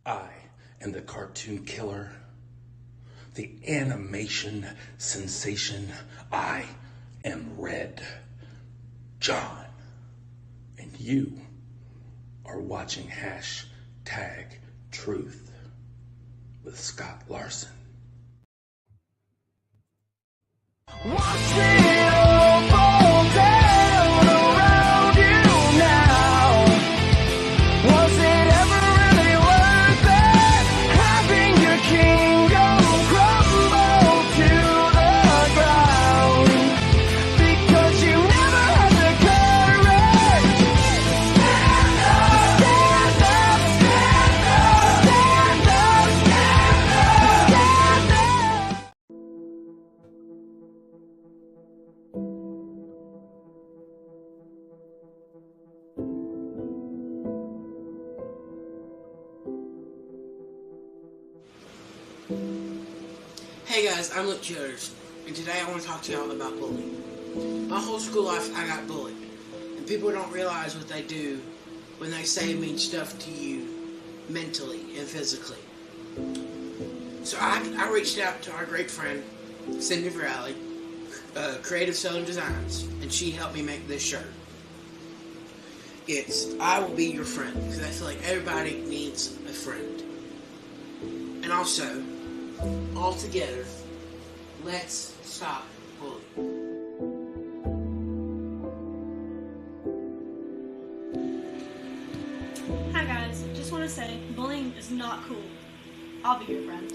I am the cartoon killer, the animation sensation. I am Red John. And you are watching Hashtag Truth with Scott Larson. Watch it all fall down around you now. Was it ever really worth it? Having your kingdom crumble to the ground because you never had the courage. Stand up, stand up, stand up, stand up, stand up. Hey guys, I'm Luke Childers, and today I want to talk to y'all about bullying. My whole school life, I got bullied, and people don't realize what they do when they say mean stuff to you mentally and physically. So I reached out to our great friend, Cindy Virali, Creative Southern Designs, and she helped me make this shirt. It's I will be your friend, because I feel like everybody needs a friend. And also, all together, let's stop bullying. Hi guys, just want to say bullying is not cool. I'll be your friend.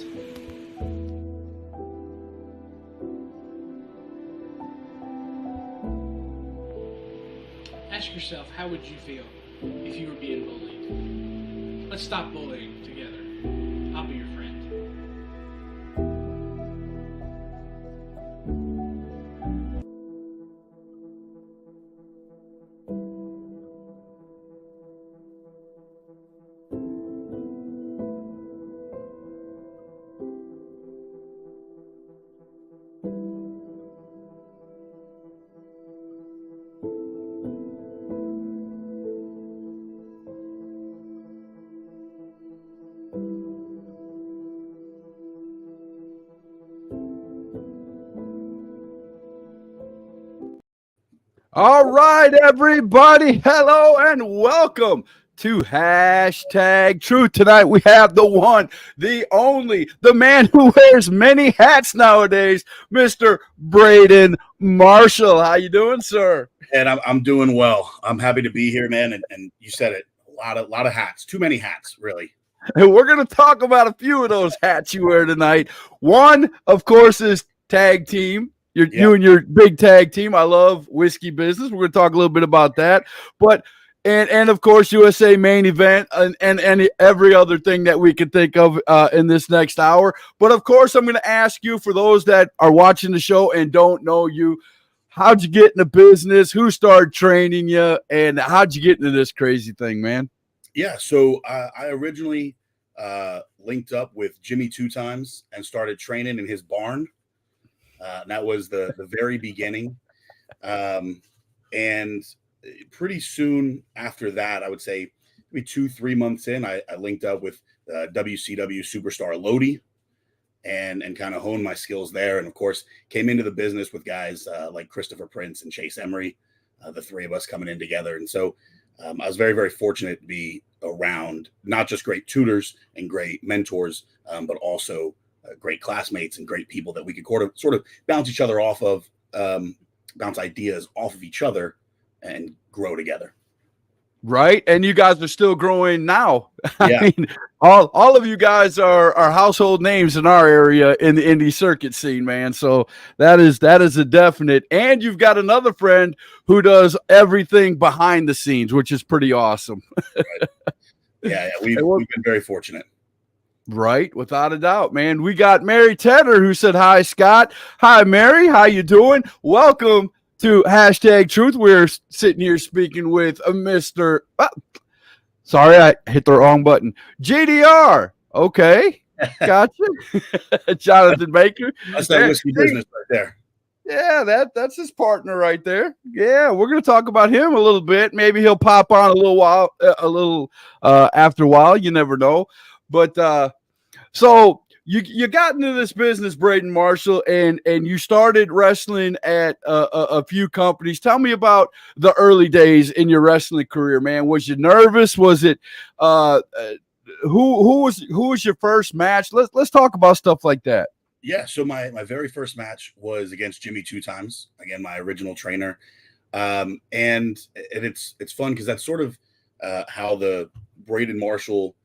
Ask yourself, how would you feel if you were being bullied? Let's stop bullying together. I'll be your friend. All right, everybody. Hello and welcome to Hashtag Truth. Tonight we have the one, the only, the man who wears many hats nowadays, Mr. Brayden Marshall. How you doing, sir? And I'm doing well. I'm happy to be here, man. And you said it, a lot of hats, too many hats, really. And we're going to talk about a few of those hats you wear tonight. One, of course, is tag team. You and your big tag team. I love whiskey business. We're going to talk a little bit about that. But and of course, USA main event and every other thing that we can think of in this next hour. But of course, I'm going to ask you, for those that are watching the show and don't know you, how'd you get into business? Who started training you? And how'd you get into this crazy thing, man? Yeah, so I originally linked up with Jimmy 2 times and started training in his barn. That was the very beginning. And pretty soon after that, I would say maybe 2-3 months in, I linked up with WCW superstar Lodi and kind of honed my skills there. And of course, came into the business with guys like Christopher Prince and Chase Emery, the three of us coming in together. And so I was very, very fortunate to be around not just great tutors and great mentors, but also great classmates and great people that we could sort of bounce each other off of, bounce ideas off of each other and grow together. Right. And you guys are still growing now. Yeah. I mean, all of you guys are household names in our area in the indie circuit scene, man. So that is a definite. And you've got another friend who does everything behind the scenes, which is pretty awesome. Right. Yeah, we've been very fortunate. Right, without a doubt, man. We got Mary Tedder who said hi, Scott. Hi, Mary. How you doing? Welcome to Hashtag Truth. We're sitting here speaking with a Mr. Sorry, I hit the wrong button. GDR. Okay, gotcha. Jonathan Baker. That's that whiskey business right there. Yeah, that's his partner right there. Yeah, we're gonna talk about him a little bit. Maybe he'll pop on a little while, after a while. You never know. But so you got into this business, Brayden Marshall, and you started wrestling at a few companies. Tell me about the early days in your wrestling career, man. Was you nervous? Was it who was your first match? Let's talk about stuff like that. Yeah, so my very first match was against Jimmy Two Times, again my original trainer, and it's fun because that's sort of how the Brayden Marshall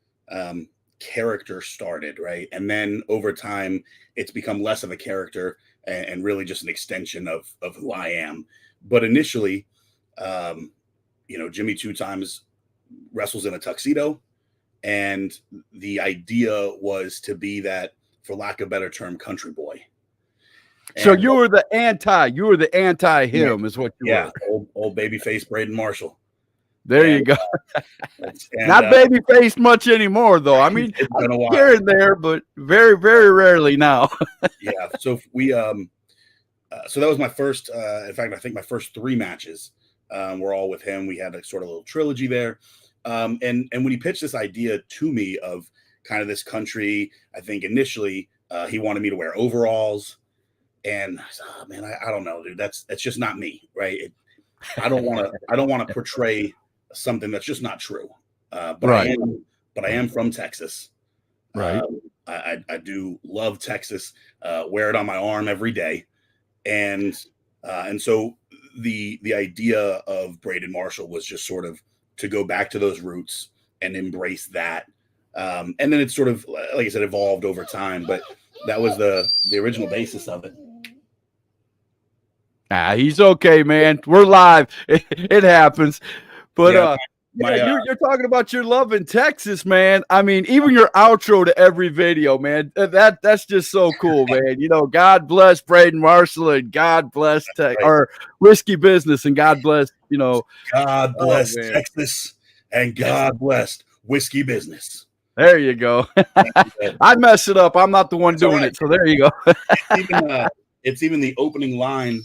character started, right? And then over time, it's become less of a character and really just an extension of who I am. But initially, Jimmy Two Times wrestles in a tuxedo, and the idea was to be that, for lack of a better term, country boy. So you were the anti him, is what you were. Old baby face Brayden Marshall. There you go. Not baby faced much anymore, though. I mean, here and there, but very, very rarely now. Yeah. So we so that was my first. In fact, I think my first 3 matches were all with him. We had a sort of little trilogy there. And when he pitched this idea to me of kind of this country, I think initially he wanted me to wear overalls, and I said, oh, man, I don't know, dude. That's just not me, right? I don't want to portray something that's just not true. But right. I am from Texas. Right. I do love Texas. Wear it on my arm every day, and so the idea of Brayden Marshall was just sort of to go back to those roots and embrace that. And then it's sort of, like I said, evolved over time, but that was the original basis of it. He's okay, man. We're live. It happens. But you're talking about your love in Texas, man. I mean, even your outro to every video, man. That's just so cool, man. God bless Brayden Marshall and God bless or Whiskey Business and God bless, God bless Texas and God bless Whiskey Business. There you go. I mess it up. I'm not the one doing it. So there you go. It's even the opening line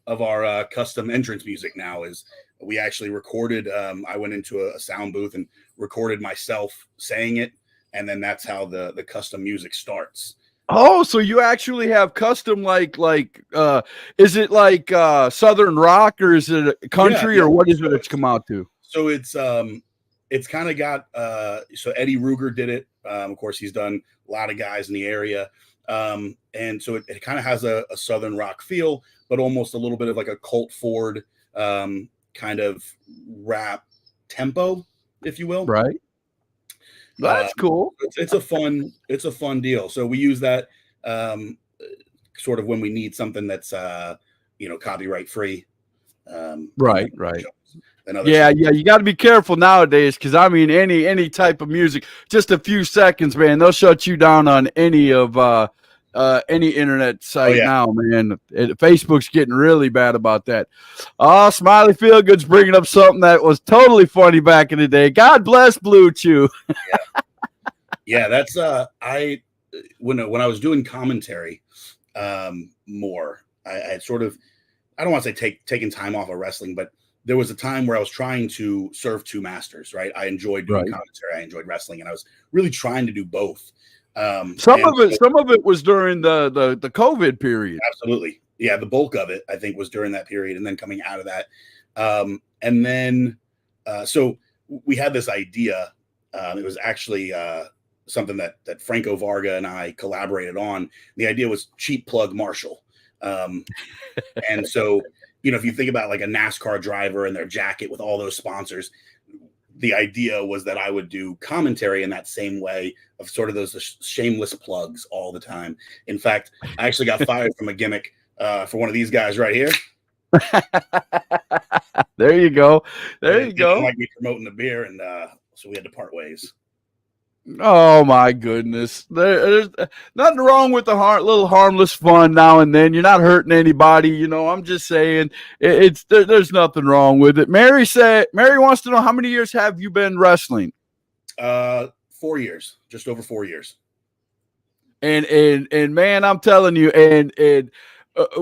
of our custom entrance music now is we actually recorded. I went into a sound booth and recorded myself saying it. And then that's how the custom music starts. Oh, so you actually have custom is it like Southern rock or is it country or what is it that's come out to? So it's kind of got so Eddie Ruger did it. Of course, he's done a lot of guys in the area. And so it kind of has a Southern rock feel, but almost a little bit of like a Colt Ford kind of rap tempo, if you will. Right. That's cool. It's a fun deal. So we use that sort of when we need something that's copyright free. Right. Yeah. You got to be careful nowadays because I mean any type of music, just a few seconds, man, they'll shut you down on any of any internet site now, man. Facebook's getting really bad about that. Smiley Feelgood's bringing up something that was totally funny back in the day. God bless Blue Chew. Yeah, that's when I was doing commentary more, I sort of, I don't want to say taking time off of wrestling, but there was a time where I was trying to serve 2 masters, right? I enjoyed doing commentary, I enjoyed wrestling, and I was really trying to do both. Some of it was during the COVID period. Absolutely. Yeah, the bulk of it I think was during that period, and then coming out of that. And then so we had this idea. It was actually something that Franco Varga and I collaborated on. The idea was cheap plug Marshall. And so, if you think about like a NASCAR driver and their jacket with all those sponsors, the idea was that I would do commentary in that same way of sort of those shameless plugs all the time. In fact, I actually got fired from a gimmick for one of these guys right here. There you go. There you go. Like me promoting the beer, and so we had to part ways. Oh my goodness! There's nothing wrong with the little harmless fun now and then. You're not hurting anybody, I'm just saying there's nothing wrong with it. Mary wants to know, how many years have you been wrestling? 4 years, just over 4 years. And man, I'm telling you, and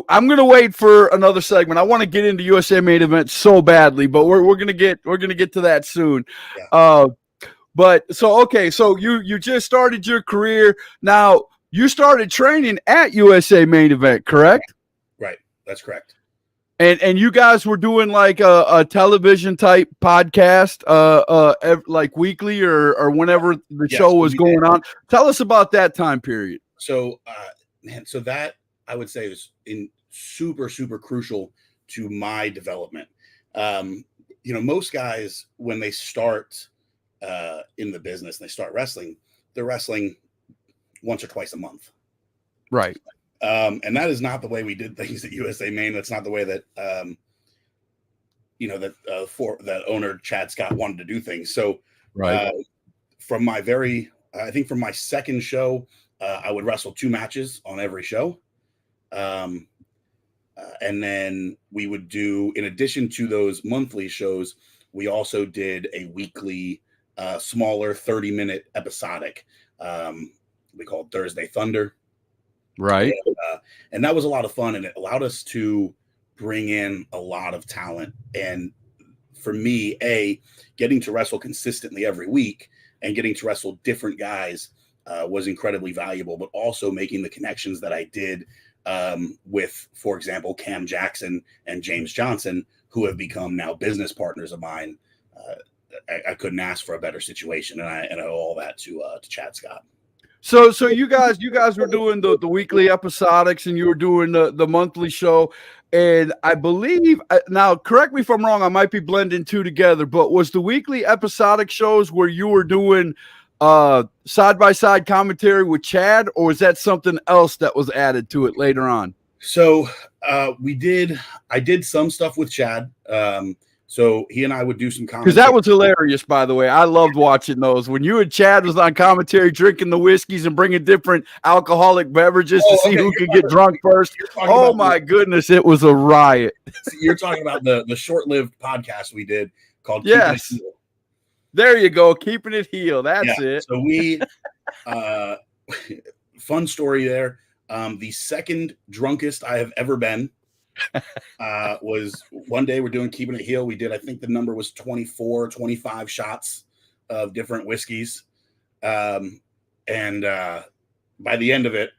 I'm gonna wait for another segment. I want to get into USA Main Event so badly, but we're gonna get to that soon. Yeah. But so okay, so you just started your career. Now you started training at USA Main Event, correct? Right. That's correct. And you guys were doing like a television type podcast, like weekly or whenever the show was going on. Tell us about that time period. So, man, so that I would say is super crucial to my development. Most guys when they start in the business and they start wrestling, they're wrestling once or twice a month. Right. And that is not the way we did things at USA Main. That's not the way that, that owner Chad Scott wanted to do things. So from my second show, I would wrestle 2 matches on every show. And then we would do, in addition to those monthly shows, we also did a weekly, smaller 30-minute episodic. We called Thursday Thunder. Right. And that was a lot of fun, and it allowed us to bring in a lot of talent. And for me, getting to wrestle consistently every week and getting to wrestle different guys was incredibly valuable, but also making the connections that I did with, for example, Cam Jackson and James Johnson, who have become now business partners of mine. I couldn't ask for a better situation, and I owe all that to Chad Scott. So you guys were doing the weekly episodics, and you were doing the monthly show, and I believe, now correct me if I'm wrong, I might be blending 2 together, but was the weekly episodic shows where you were doing side by side commentary with Chad, or was that something else that was added to it later on? So I did some stuff with Chad. So he and I would do some commentary. Because that was hilarious, by the way. I loved watching those. When you and Chad was on commentary, drinking the whiskeys and bringing different alcoholic beverages to see who could get drunk first. Oh, my goodness. It was a riot. You're talking about the short-lived podcast we did called Yes. Keeping It Heel. There you go. Keeping it heel. That's it. So we, fun story there. The second drunkest I have ever been was one day we're doing Keeping It Heel. We did, I think the number was 24, 25 shots of different whiskeys. And by the end of it,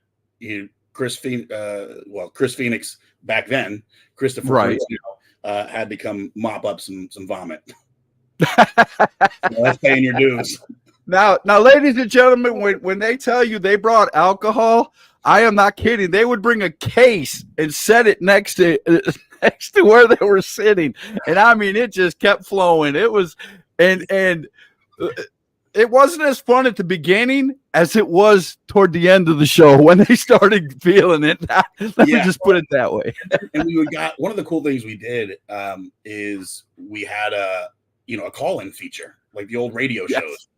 Chris Phoenix back then, Christopher, right, had to come mop up some vomit. That's paying your dues. Now, ladies and gentlemen, when they tell you they brought alcohol, I am not kidding. They would bring a case and set it next to where they were sitting, and I mean, it just kept flowing. It was, and it wasn't as fun at the beginning as it was toward the end of the show when they started feeling it. Let me just put it that way. And we got one of the cool things we did is we had a call-in feature like the old radio shows.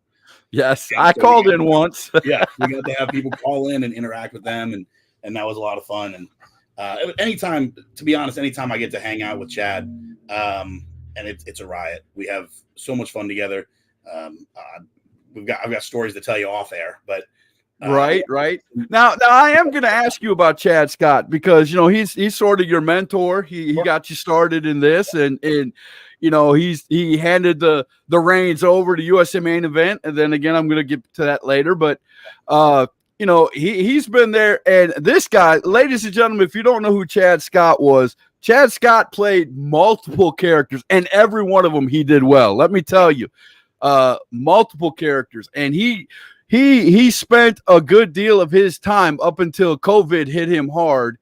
Yes, I called in once. Yeah, we got to have people call in and interact with them, and that was a lot of fun. And anytime I get to hang out with Chad, and it's a riot. We have so much fun together. I've got stories to tell you off air, but right. Now I am going to ask you about Chad Scott because he's sort of your mentor. He got you started in this, and he handed the reins over to USA Main Event, and then again I'm going to get to that later. But he's been there, and this guy, ladies and gentlemen, if you don't know who Chad Scott was, Chad Scott played multiple characters, and every one of them he did well. Let me tell you, multiple characters, and he spent a good deal of his time up until COVID hit him hard.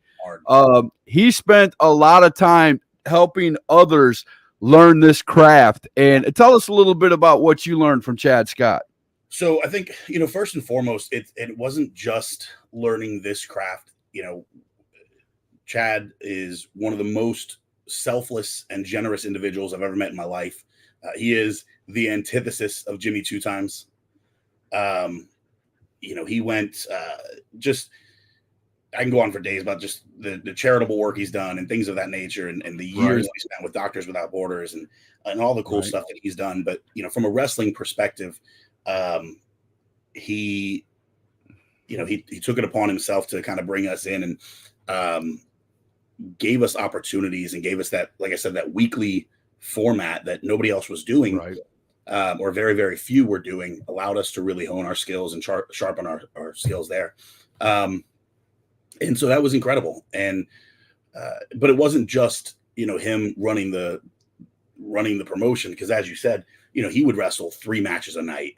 He spent a lot of time helping others learn this craft. And tell us a little bit about what you learned from Chad Scott. So I think, first and foremost, it wasn't just learning this craft. Chad is one of the most selfless and generous individuals I've ever met in my life. He is the antithesis of Jimmy Two Times. He went I can go on for days about just the charitable work he's done and things of that nature, and the years he spent with Doctors Without Borders and all the cool stuff that he's done. But from a wrestling perspective, he took it upon himself to kind of bring us in and gave us opportunities and gave us that, like I said, that weekly format that nobody else was doing. or very, very few were doing, allowed us to really hone our skills and sharpen our skills there. And so that was incredible. And but it wasn't just, him running the promotion, because as you said, he would wrestle 3 matches a night.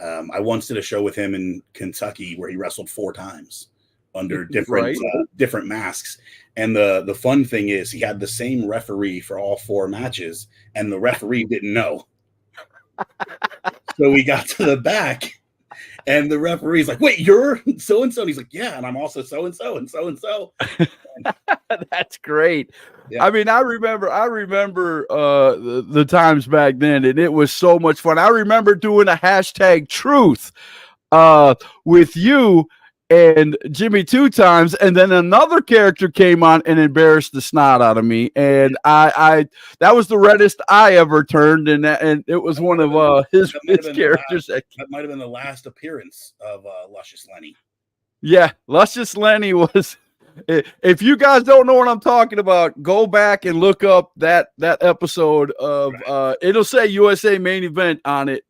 I once did a show with him in Kentucky where he wrestled 4 times under different different masks. And the fun thing is he had the same referee for all 4 matches, and the referee didn't know. So we got to the back, and the referee's like, "Wait, you're so and so?" And he's like, "Yeah, and I'm also so and so and so and so." That's great. Yeah. I mean, I remember the times back then, and it was so much fun. I remember doing a #truth with you and Jimmy 2 times, and then another character came on and embarrassed the snot out of me, and I that was the reddest I ever turned, and it was one of his characters. That might have been the last appearance of Luscious Lenny. Yeah, Luscious Lenny was. If you guys don't know what I'm talking about, go back and look up that episode of it'll say USA Main Event on it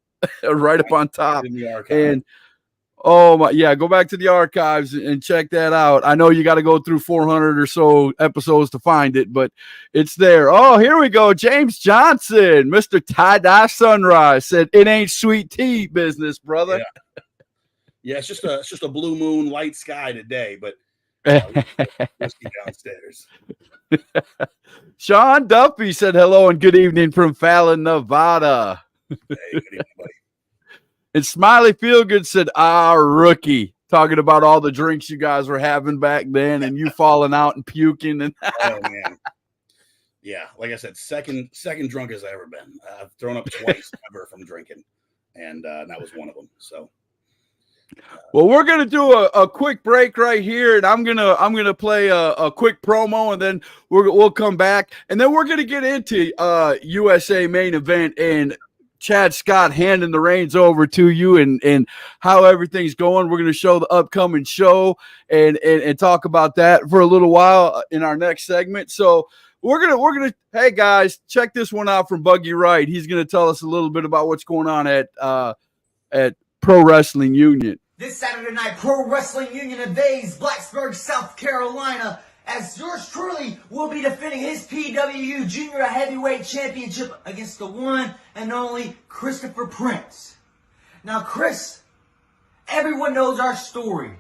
right up on top. In the archive. And oh my, yeah, go back to the archives and check that out. I know you got to go through 400 or so episodes to find it, but it's there. Oh, here we go. James Johnson, Mr. Tie-Dye Sunrise, said it ain't sweet tea business, brother. Yeah, it's just a blue moon, light sky today, but whiskey downstairs. Sean Duffy said hello and good evening from Fallon, Nevada. Hey, good evening, buddy. And Smiley Feelgood said, rookie, talking about all the drinks you guys were having back then and you falling out and puking. And oh, man. Yeah, like I said, second drunk as I ever been. I've thrown up twice ever from drinking, and that was one of them. So. Well, we're gonna do a quick break right here, and I'm gonna play a quick promo, and then we'll come back, and then we're gonna get into USA Main Event and Chad Scott handing the reins over to you and how everything's going. We're gonna show the upcoming show and talk about that for a little while in our next segment. So we're gonna hey guys, check this one out from Buggy Wright. He's gonna tell us a little bit about what's going on at Pro Wrestling Union. This Saturday night, Pro Wrestling Union invades Blacksburg, South Carolina, as yours truly will be defending his PWU Junior Heavyweight Championship against the one and only Christopher Prince. Now, Chris, everyone knows our story.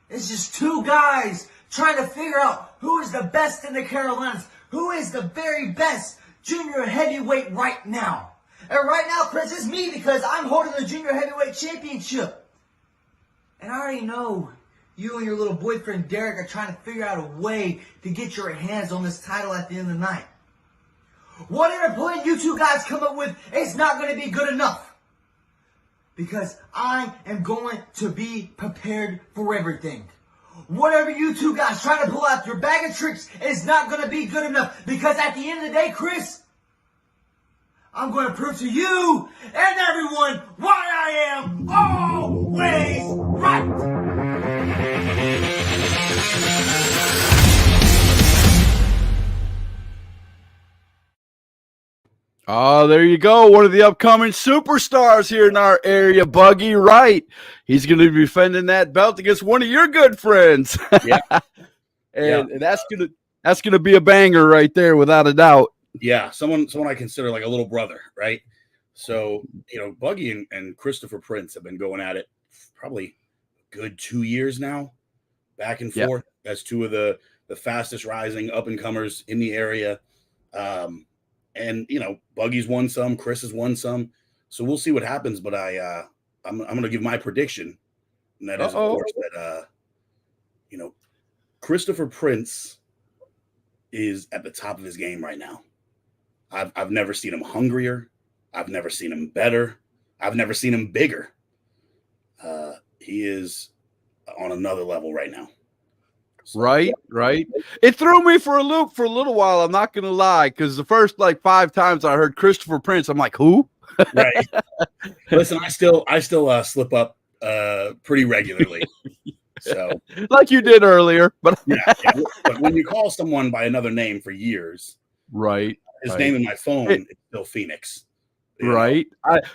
It's just 2 guys trying to figure out who is the best in the Carolinas, who is the very best junior heavyweight right now. And right now, Chris, it's me because I'm holding the Junior Heavyweight Championship. And I already know you and your little boyfriend Derek are trying to figure out a way to get your hands on this title at the end of the night. Whatever plan you 2 guys come up with, it's not going to be good enough. Because I am going to be prepared for everything. Whatever you 2 guys try to pull out your bag of tricks is not going to be good enough. Because at the end of the day, Chris, I'm going to prove to you and everyone why I am always right. Oh, there you go. One of the upcoming superstars here in our area, Buggy Wright. He's going to be defending that belt against one of your good friends. Yeah. and that's gonna be a banger right there, without a doubt. Yeah, someone I consider like a little brother, right? So, Buggy and Christopher Prince have been going at it probably a good 2 years now, back and forth. That's 2 of the fastest rising up and comers in the area. And Buggy's won some, Chris has won some. So we'll see what happens. But I'm going to give my prediction, and that is, of course, that Christopher Prince is at the top of his game right now. I've never seen him hungrier. I've never seen him better. I've never seen him bigger. He is on another level right now. So, right. It threw me for a loop for a little while. I'm not going to lie, because the first 5 times I heard Christopher Prince, I'm like, who? Right. Listen, I still slip up pretty regularly. So, like you did earlier, but But when you call someone by another name for years, right, his name in my phone is still Phoenix. Right.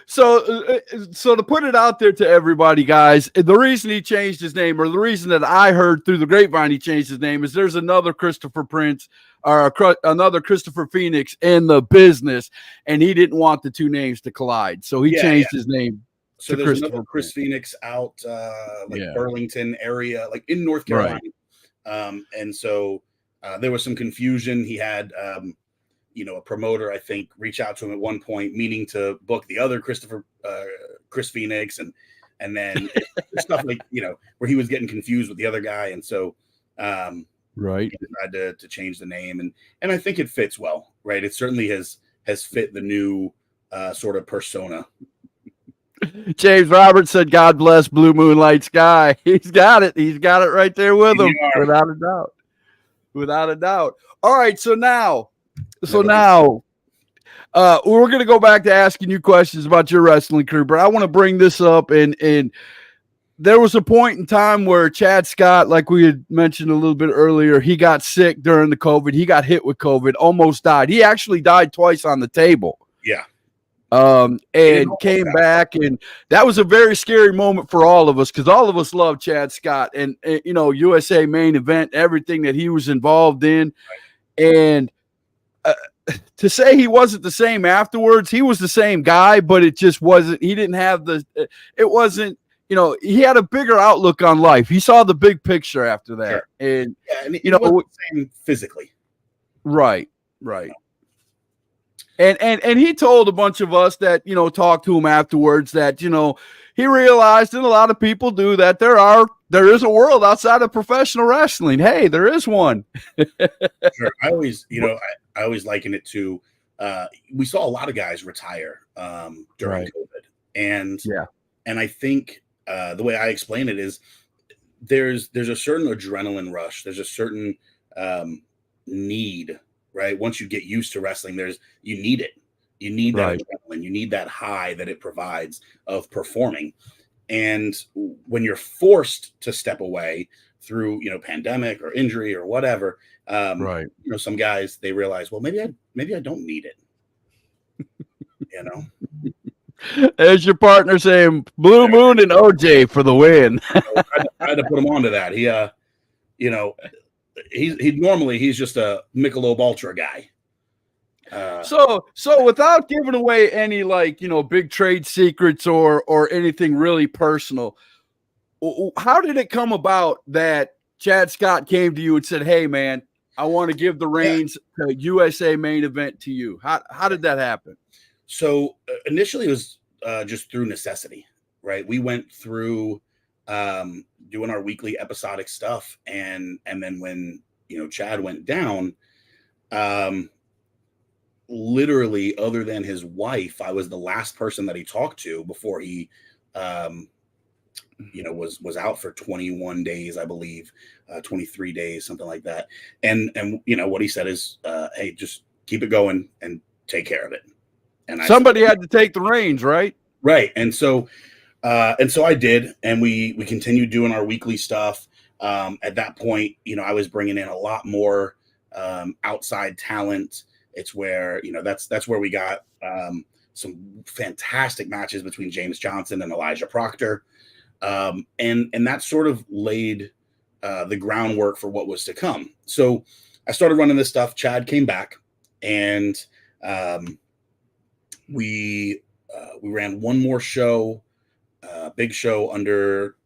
So to put it out there to everybody, guys, the reason he changed his name, or the reason that I heard through the grapevine he changed his name, is there's another Christopher Prince or another Christopher Phoenix in the business, and he didn't want the two names to collide. So he changed his name. So there's another Chris Phoenix out Burlington area, like in North Carolina. Right. And so there was some confusion. He had a promoter, I think, reach out to him at one point, meaning to book the other Chris Phoenix, and then stuff like, where he was getting confused with the other guy. And so right, he decided to change the name. And I think it fits well, right? It certainly has fit the new sort of persona. James Roberts said, God bless Blue Moonlight Sky. He's got it. He's got it right there with him, without a doubt. Without a doubt. All right, so now we're going to go back to asking you questions about your wrestling career, but I want to bring this up. And there was a point in time where Chad Scott, like we had mentioned a little bit earlier, he got sick during the COVID. He got hit with COVID, almost died. He actually died twice on the table. Yeah. And came back, and that was a very scary moment for all of us, because all of us love Chad Scott and USA main event, everything that he was involved in. And to say he wasn't the same afterwards, he was the same guy, but it just wasn't. He didn't have it wasn't, he had a bigger outlook on life. He saw the big picture after that. Sure. And, he wasn't the same physically. Right. And he told a bunch of us that, talked to him afterwards that, he realized, and a lot of people do, that there is a world outside of professional wrestling. Hey, there is one. Sure. I always liken it to, we saw a lot of guys retire during COVID. And I think the way I explain it is there's a certain adrenaline rush. There's a certain need, right? Once you get used to wrestling, you need it. You need that adrenaline. You need that high that it provides of performing. And when you're forced to step away through, pandemic or injury or whatever, some guys, they realize, well, maybe I don't need it. There's your partner saying Blue Moon and OJ for the win. I had to put him onto that. He's just a Michelob Ultra guy. So without giving away any big trade secrets or anything really personal, how did it come about that Chad Scott came to you and said, "Hey, man, I want to give the reins to USA main event to you"? How did that happen? So initially it was just through necessity, right? We went through doing our weekly episodic stuff, and then when Chad went down, literally, other than his wife, I was the last person that he talked to before he was out for 21 days, I believe, 23 days, something like that. And what he said is, hey, just keep it going and take care of it. And somebody had to take the reins, right? Right. And so I did, and we continued doing our weekly stuff. At that point, I was bringing in a lot more outside talent. It's where, that's where we got some fantastic matches between James Johnson and Elijah Proctor. And that sort of laid the groundwork for what was to come. So I started running this stuff. Chad came back, and we ran one more show, big show under,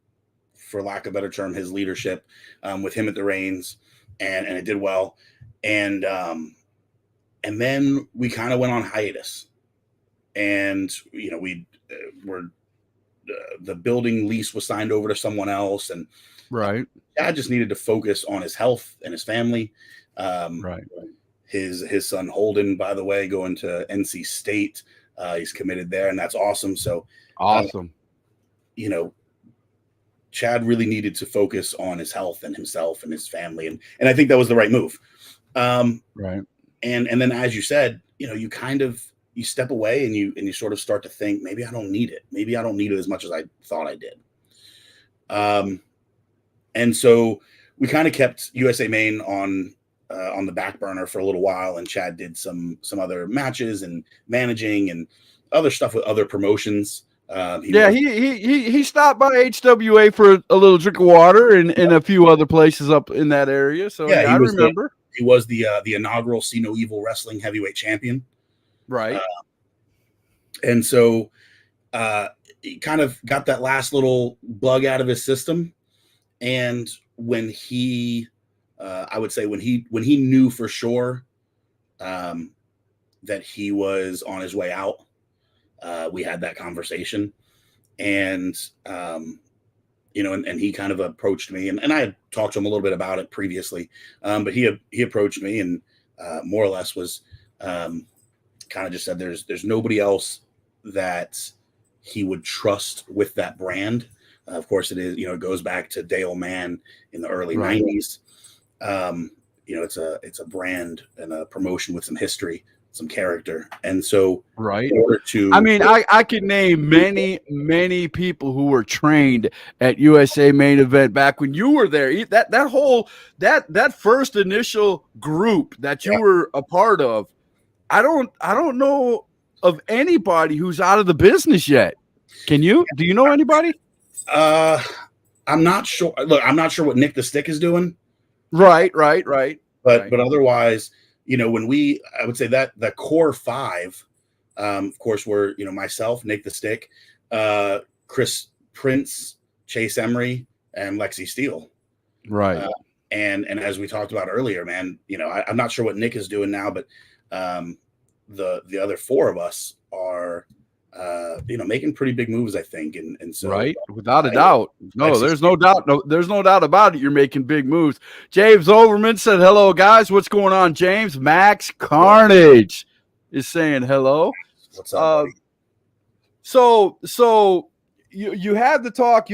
for lack of a better term, his leadership, with him at the reins, and it did well. And then we kind of went on hiatus, and the building lease was signed over to someone else, and Dad just needed to focus on his health and his family. His son Holden, by the way, going to NC State. He's committed there, and that's awesome. So awesome. Chad really needed to focus on his health and himself and his family, and I think that was the right move. And then, as you said, you step away and you sort of start to think, maybe I don't need it. Maybe I don't need it as much as I thought I did. And so we kind of kept USA Main on the back burner for a little while, and Chad did some other matches and managing, and other stuff with other promotions. He stopped by HWA for a little drink of water and a few other places up in that area. So yeah, I remember. He was the inaugural See No Evil Wrestling Heavyweight Champion. Right. And so he kind of got that last little bug out of his system. And when he, I would say when he knew for sure that he was on his way out, we had that conversation. And, and he kind of approached me, and I had talked to him a little bit about it previously. But he approached me and more or less was kind of just said there's nobody else that he would trust with that brand. Of course, it is, it goes back to Dale Mann in the early 90s. It's a brand and a promotion with some history, some character. And so right. in order to, I mean, I could name many people who were trained at USA Main Event back when you were there. That first initial group that you were a part of, I don't know of anybody who's out of the business yet. Do you know anybody? I'm not sure. Look, I'm not sure what Nick the Stick is doing. Right. But otherwise, I would say that the core five, of course, were, myself, Nick the Stick, Chris Prince, Chase Emery, and Lexi Steele. Right. And as we talked about earlier, man, I'm not sure what Nick is doing now, but the other four of us are making pretty big moves, I think. And so right, without a doubt. No, there's no doubt. No, there's no doubt about it. You're making big moves. James Overman said, hello, guys. What's going on, James? Max Carnage is saying hello. What's up, buddy? So you had the talk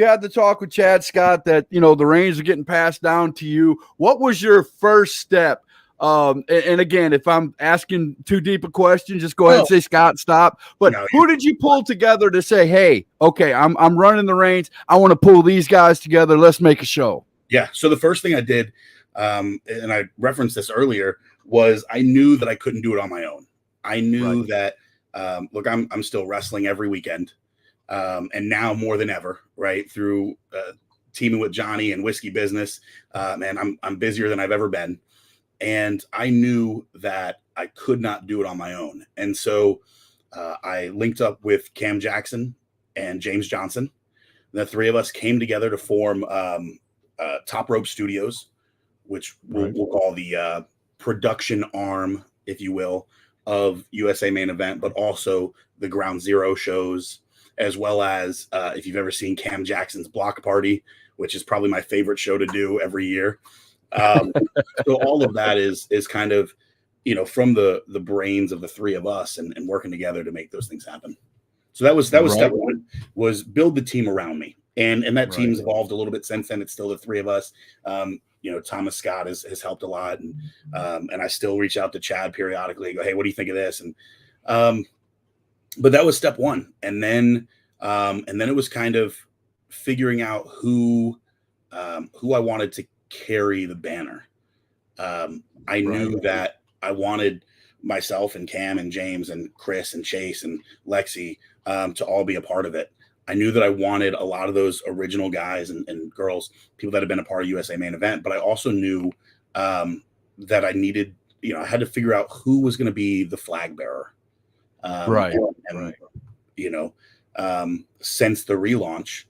with Chad Scott that, the reins are getting passed down to you. What was your first step? And again, if I'm asking too deep a question, just go ahead and say, Scott, stop. But who did you pull together to say, hey, okay, I'm running the reins. I want to pull these guys together. Let's make a show. Yeah. So the first thing I did, and I referenced this earlier, was I knew that I couldn't do it on my own. I knew that, look, I'm still wrestling every weekend. And now more than ever, right, through teaming with Johnny and Whiskey Business, man, I'm busier than I've ever been. And I knew that I could not do it on my own. And so I linked up with Cam Jackson and James Johnson. The three of us came together to form Top Rope Studios, which we'll call the production arm, if you will, of USA Main Event, but also the Ground Zero shows, as well as if you've ever seen Cam Jackson's Block Party, which is probably my favorite show to do every year. So all of that is kind of, from the brains of the three of us and working together to make those things happen. So that was step one, was build the team around me. And that team's evolved a little bit since then. It's still the three of us. Thomas Scott has helped a lot. And I still reach out to Chad periodically and go, hey, what do you think of this? And, but that was step one. And then it was kind of figuring out who I wanted to carry the banner. I knew that I wanted myself and Cam and James and Chris and Chase and Lexi to all be a part of it. I knew that I wanted a lot of those original guys and girls, people that had been a part of USA Main Event, but I also knew that I needed, I had to figure out who was going to be the flag bearer. Since the relaunch,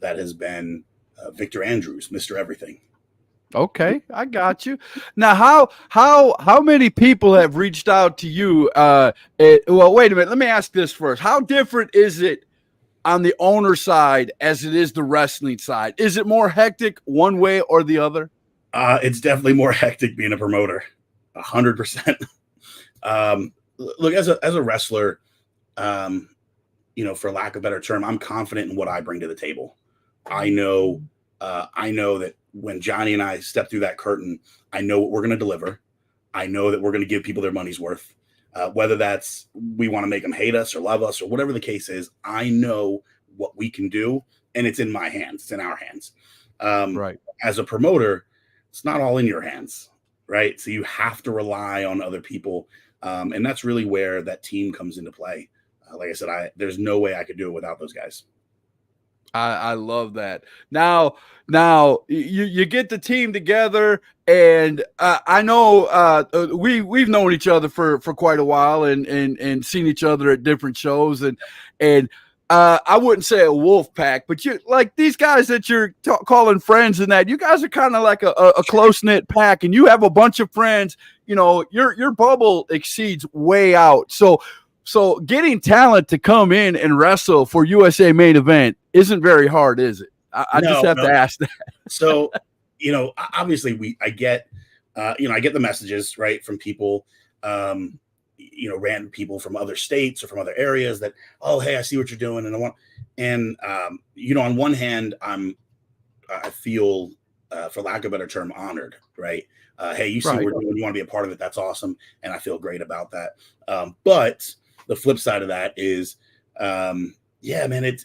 that has been Victor Andrews, Mr. Everything. Okay, I got you. Now, how many people have reached out to you? Well, wait a minute. Let me ask this first. How different is it on the owner side as it is the wrestling side? Is it more hectic one way or the other? It's definitely more hectic being a promoter, 100%. Look, as a wrestler, for lack of a better term, I'm confident in what I bring to the table. I know that when Johnny and I step through that curtain, I know what we're going to deliver. I know that we're going to give people their money's worth. Whether that's we want to make them hate us or love us or whatever the case is, I know what we can do, and it's in my hands. It's in our hands. As a promoter, it's not all in your hands, right? So you have to rely on other people, and that's really where that team comes into play. like I said, there's no way I could do it without those guys. I love that. Now you get the team together, and I know we've known each other for quite a while, and seen each other at different shows, and I wouldn't say a wolf pack, but you like these guys that you're calling friends, and that you guys are kind of like a close knit pack, and you have a bunch of friends. You know, your bubble exceeds way out. So getting talent to come in and wrestle for USA Main Event isn't very hard, is it? I just have to ask that. So, you know, obviously I get the messages, right, from people, you know, random people from other states or from other areas that, oh, hey, I see what you're doing. You know, on one hand, I feel, for lack of a better term, honored, right? Hey, you see what we're doing, you want to be a part of it. That's awesome. And I feel great about that. But the flip side of that is, yeah, man,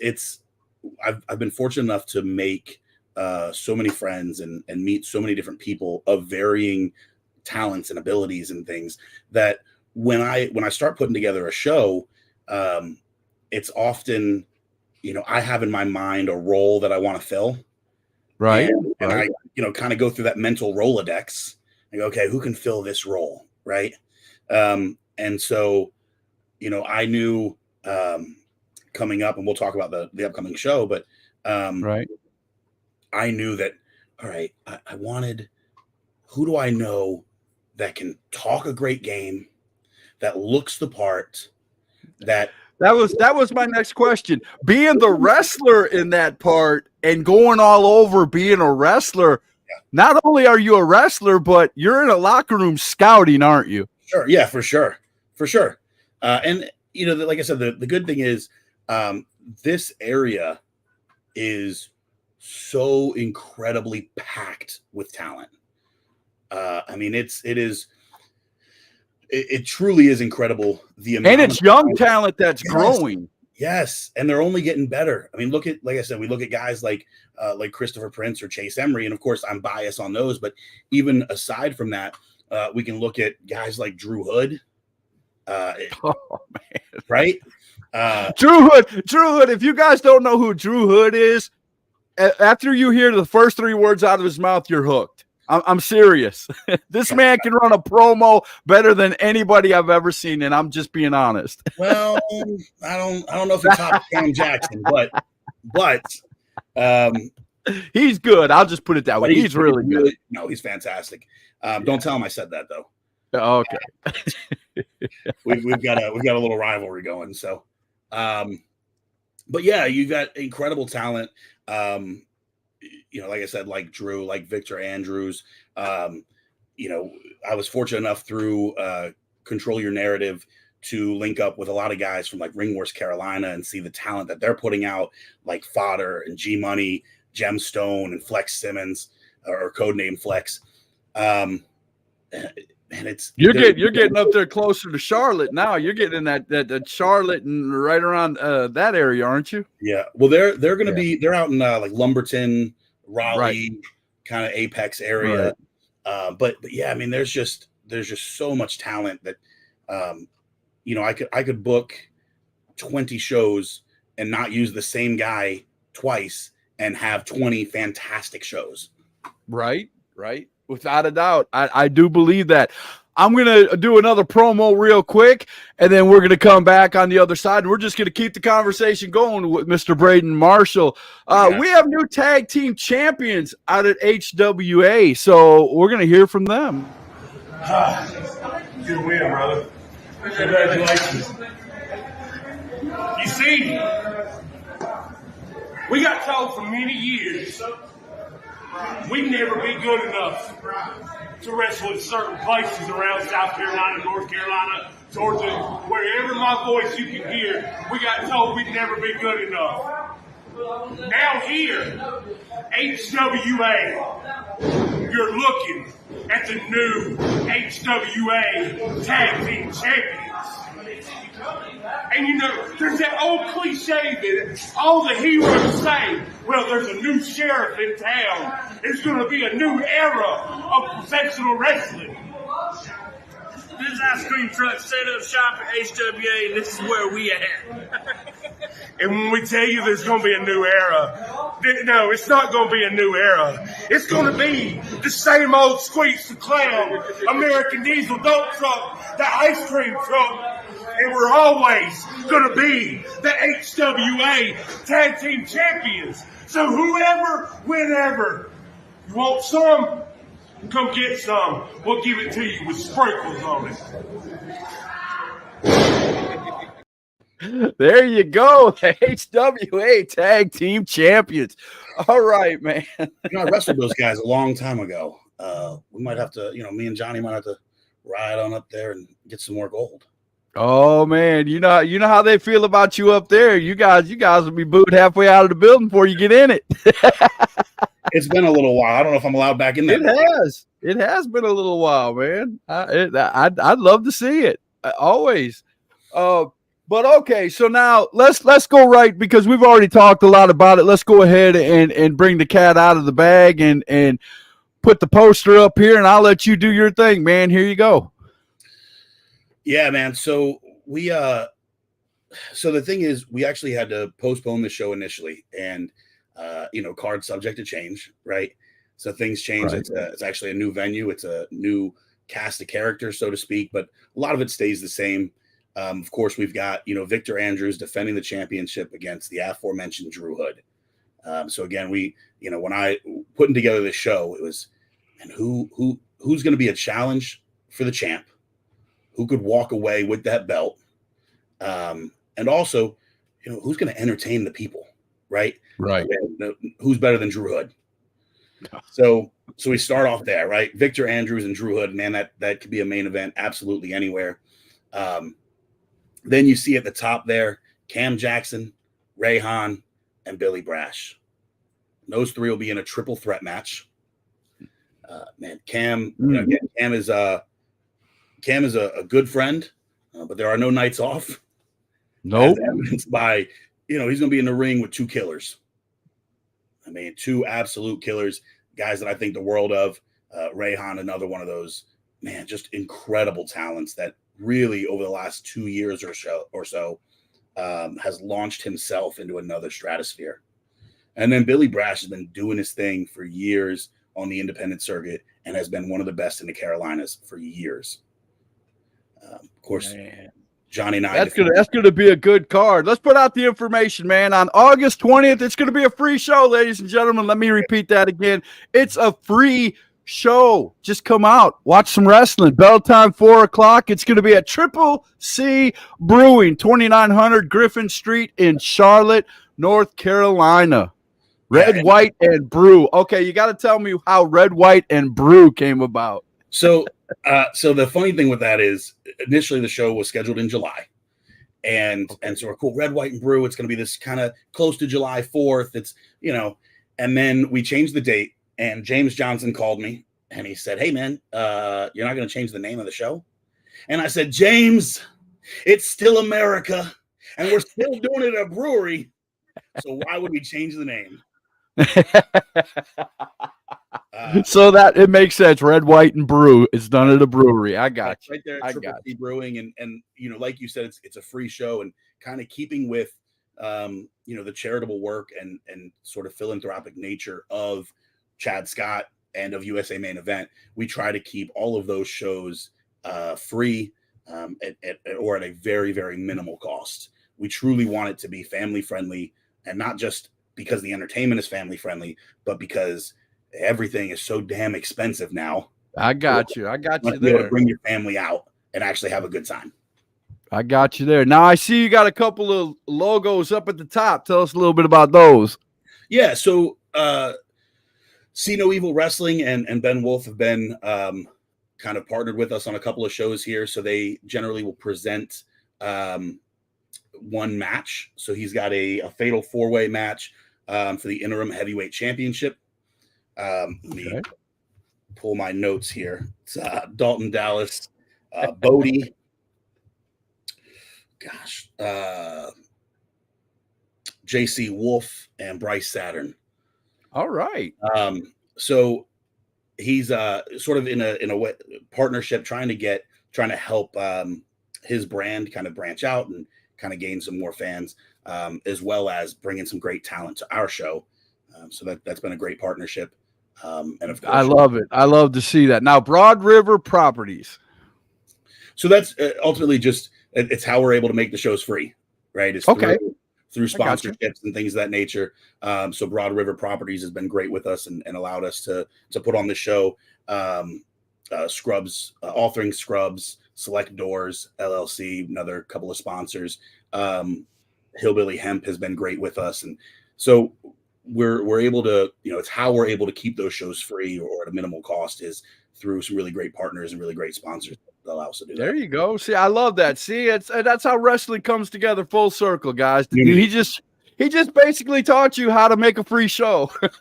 I've been fortunate enough to make so many friends and meet so many different people of varying talents and abilities and things that when I start putting together a show, it's often, you know, I have in my mind a role that I want to fill. Right. And I, you know, kind of go through that mental Rolodex and go, okay, who can fill this role? Right. And so, you know, I knew coming up, and we'll talk about the upcoming show, but I knew that, all right, I wanted, who do I know that can talk a great game, that looks the part, that was my next question. Being the wrestler in that part and going all over being a wrestler, not only are you a wrestler, but you're in a locker room scouting, aren't you? Sure. Yeah, for sure. And, you know, like I said, the good thing is this area is so incredibly packed with talent. I mean, it truly is incredible. And it's young talent that's growing. Yes. And they're only getting better. I mean, like I said, we look at guys like Christopher Prince or Chase Emery. And of course I'm biased on those, but even aside from that, we can look at guys like Drew Hood. Oh man. Right. Drew Hood. If you guys don't know who Drew Hood is, after you hear the first 3 words out of his mouth, you're hooked. I'm serious. This man can run a promo better than anybody I've ever seen, and I'm just being honest. Well, I don't know if it's top Cam Jackson, but he's good. I'll just put it that way. He's really good. No, he's fantastic. Don't tell him I said that though. Okay. we've got a little rivalry going. So, but yeah, you've got incredible talent. You know, like I said, like Drew, like Victor Andrews. You know, I was fortunate enough through Control Your Narrative to link up with a lot of guys from like Ring Wars Carolina and see the talent that they're putting out, like Fodder and G Money, Gemstone, and Flex Simmons, or codename Flex. And you're getting up there closer to Charlotte now. You're getting in that Charlotte and right around that area, aren't you? Yeah. Well, they're going to be, they're out in like Lumberton, Raleigh, kind of Apex area. Right. But yeah, I mean, there's just so much talent that, you know, I could book 20 shows and not use the same guy twice and have 20 fantastic shows. Right. Without a doubt. I do believe that. I'm going to do another promo real quick, and then we're going to come back on the other side, and we're just going to keep the conversation going with Mr. Brayden Marshall. We have new tag team champions out at HWA, so we're going to hear from them. Good win, brother. Congratulations. You see, we got told for many years we'd never be good enough to wrestle in certain places around South Carolina, North Carolina, Georgia, wherever my voice you can hear. We got told we'd never be good enough. Now here, HWA, you're looking at the new HWA Tag Team Champions. And you know, there's that old cliche that all the heroes say, well, there's a new sheriff in town. It's going to be a new era of professional wrestling. This ice cream truck set up shop at HWA, and this is where we at. And when we tell you there's going to be a new era, no, it's not going to be a new era. It's going to be the same old Squeaks the Clown, American Diesel dump truck, the ice cream truck, and we're always going to be the HWA Tag Team Champions. So whoever, whenever, you want some? Come get some. We'll give it to you with sprinkles on it. There you go. The HWA Tag Team Champions. All right, man. I wrestled those guys a long time ago. We might have to, me and Johnny might have to ride on up there and get some more gold. Oh man, you know how they feel about you up there. You guys will be booed halfway out of the building before you get in it. It's been a little while. I don't know if I'm allowed back in there. It has been a little while, man. I'd love to see it always. But okay, so now let's go right, because we've already talked a lot about it. Let's go ahead and bring the cat out of the bag and put the poster up here, and I'll let you do your thing, man. Here you go. Yeah, man. So so the thing is, we actually had to postpone the show initially, and card subject to change, right? So things change. Right. It's actually a new venue. It's a new cast of characters, so to speak, but a lot of it stays the same. Of course, we've got Victor Andrews defending the championship against the aforementioned Drew Hood. So again, when I putting together this show, it was, and who's going to be a challenge for the champ? Who could walk away with that belt? And also, who's going to entertain the people, right? Right. Who's better than Drew Hood? So we start off there, right? Victor Andrews and Drew Hood, man, that could be a main event absolutely anywhere. Then you see at the top there, Cam Jackson, Ray Hahn, and Billy Brash. Those three will be in a triple threat match. Man, Cam, Cam is a good friend, but there are no nights off. Nope. As evidenced by, he's going to be in the ring with two killers. I mean, two absolute killers, guys that I think the world of. Ray Hahn, another one of those, man, just incredible talents that really over the last 2 years or so has launched himself into another stratosphere. And then Billy Brash has been doing his thing for years on the independent circuit and has been one of the best in the Carolinas for years. Of course, man. Johnny and I. That's gonna be a good card. Let's put out the information, man. On August 20th, it's gonna be a free show, ladies and gentlemen. Let me repeat that again. It's a free show. Just come out, watch some wrestling. Bell time 4:00. It's gonna be at Triple C Brewing, 2900 Griffin Street in Charlotte, North Carolina. Red, white, and brew. Okay, you got to tell me how red, white, and brew came about. So the funny thing with that is, initially the show was scheduled in July, and so we're cool. Red, white, and brew. It's going to be this kind of close to July 4th. It's and then we changed the date, and James Johnson called me and he said, "Hey man, you're not going to change the name of the show?" And I said, "James, it's still America, and we're still doing it at a brewery. So why would we change the name?" So that it makes sense. Red, white, and brew is done at a brewery. I got you. Right there at Triple C Brewing, and like you said, it's a free show, and kind of keeping with the charitable work and sort of philanthropic nature of Chad Scott and of USA Main Event. We try to keep all of those shows free or at a very, very minimal cost. We truly want it to be family friendly, and not just because the entertainment is family friendly, but because everything is so damn expensive now. I got you. I got you there. there. Bring your family out and actually have a good time. I got you there. Now I see you got a couple of logos up at the top. Tell us a little bit about those. Yeah. So, See No Evil Wrestling and Ben Wolf have been kind of partnered with us on a couple of shows here. So they generally will present one match. So he's got a fatal 4-way match for the interim heavyweight championship. Let me pull my notes here. It's Dalton Dallas, Bodie. JC Wolf and Bryce Saturn. All right. So he's sort of in a way, partnership, trying to get trying to help his brand kind of branch out and kind of gain some more fans, as well as bringing some great talent to our show. So that's been a great partnership. And of course, I love it. I love to see that. Now, Broad River Properties. So that's ultimately just it's how we're able to make the shows free, right? It's Okay. through sponsorships and things of that nature. So Broad River Properties has been great with us and allowed us to put on the show. Scrubs, All Things Scrubs, Select Doors LLC, another couple of sponsors. Hillbilly Hemp has been great with us, and so we're able to, it's how we're able to keep those shows free or at a minimal cost is through some really great partners and really great sponsors that allow us to do that. There you go. See, I love that. See, that's how wrestling comes together full circle, guys. He just basically taught you how to make a free show. Look,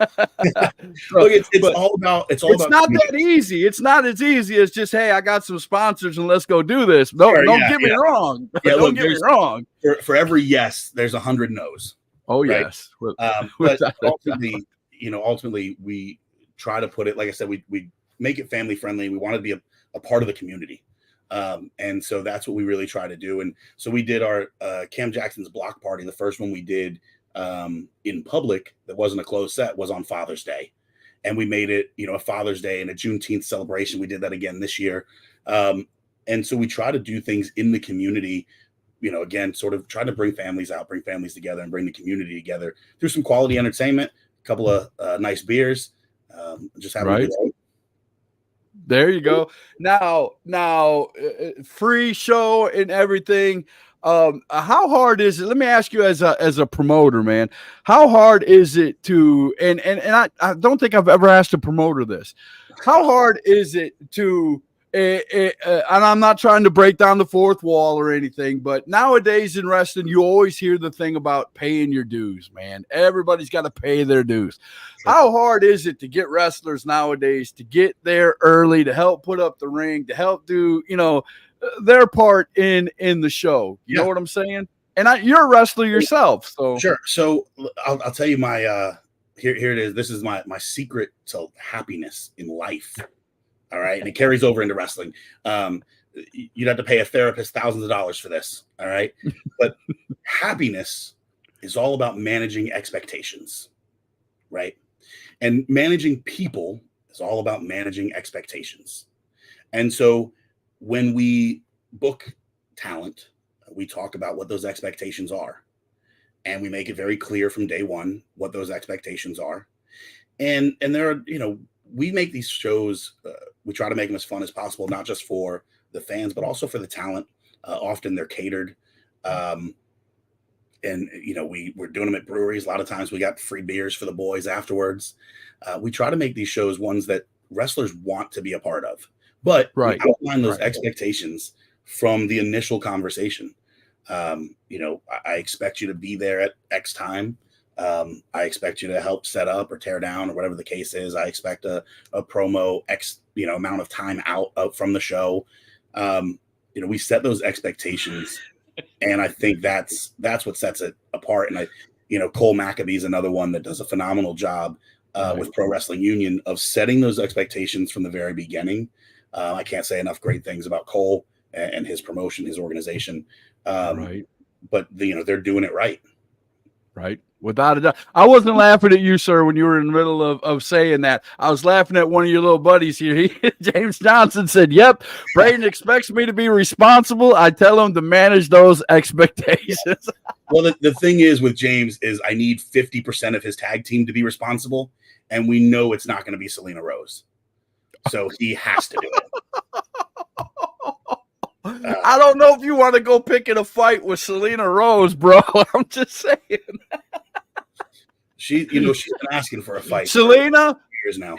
it's all about not that easy. It's not as easy as just, hey, I got some sponsors and let's go do this. No, Sure, don't get me wrong. Yeah, don't get me wrong. For every yes, there's 100 no's. Oh, right? yes. But ultimately, we try to put it, like I said, we make it family friendly. We want to be a part of the community. And so that's what we really try to do. And so we did our Cam Jackson's block party. The first one we did in public that wasn't a closed set was on Father's Day. And we made it, a Father's Day and a Juneteenth celebration. We did that again this year. And so we try to do things in the community, again, sort of try to bring families out, bring families together and bring the community together through some quality entertainment, a couple of nice beers, just having a good time. There you go. Now, free show and everything. How hard is it? Let me ask you as a promoter, man, how hard is it to, and I don't think I've ever asked a promoter this. How hard is it to, and I'm not trying to break down the fourth wall or anything, but nowadays in wrestling, you always hear the thing about paying your dues, man. Everybody's got to pay their dues. Sure. How hard is it to get wrestlers nowadays to get there early, to help put up the ring, to help do, their part in the show? You know what I'm saying? And you're a wrestler yourself, so sure. So I'll tell you my here it is. This is my secret to happiness in life. All right. And it carries over into wrestling. You'd have to pay a therapist thousands of dollars for this. All right. But happiness is all about managing expectations. Right. And managing people is all about managing expectations. And so when we book talent, we talk about what those expectations are. And we make it very clear from day one what those expectations are. And there are, we make these shows, we try to make them as fun as possible, not just for the fans, but also for the talent. Often they're catered. And, we're doing them at breweries. A lot of times we got free beers for the boys afterwards. We try to make these shows ones that wrestlers want to be a part of. But we outline those expectations from the initial conversation. I expect you to be there at X time. I expect you to help set up or tear down or whatever the case is. I expect a promo X, amount of time out from the show. We set those expectations, and I think that's what sets it apart. And Cole Maccabee is another one that does a phenomenal job with Pro Wrestling Union of setting those expectations from the very beginning. I can't say enough great things about Cole and his promotion, his organization. But they're doing it right. Right. Without a doubt. I wasn't laughing at you, sir, when you were in the middle of saying that. I was laughing at one of your little buddies here. James Johnson said, yep, Brayden expects me to be responsible. I tell him to manage those expectations. Well, the thing is with James is I need 50% of his tag team to be responsible, and we know it's not going to be Selena Rose. So he has to do it. I don't know if you want to go pick in a fight with Selena Rose, bro. I'm just saying. She's been asking for a fight. Selena, for years now.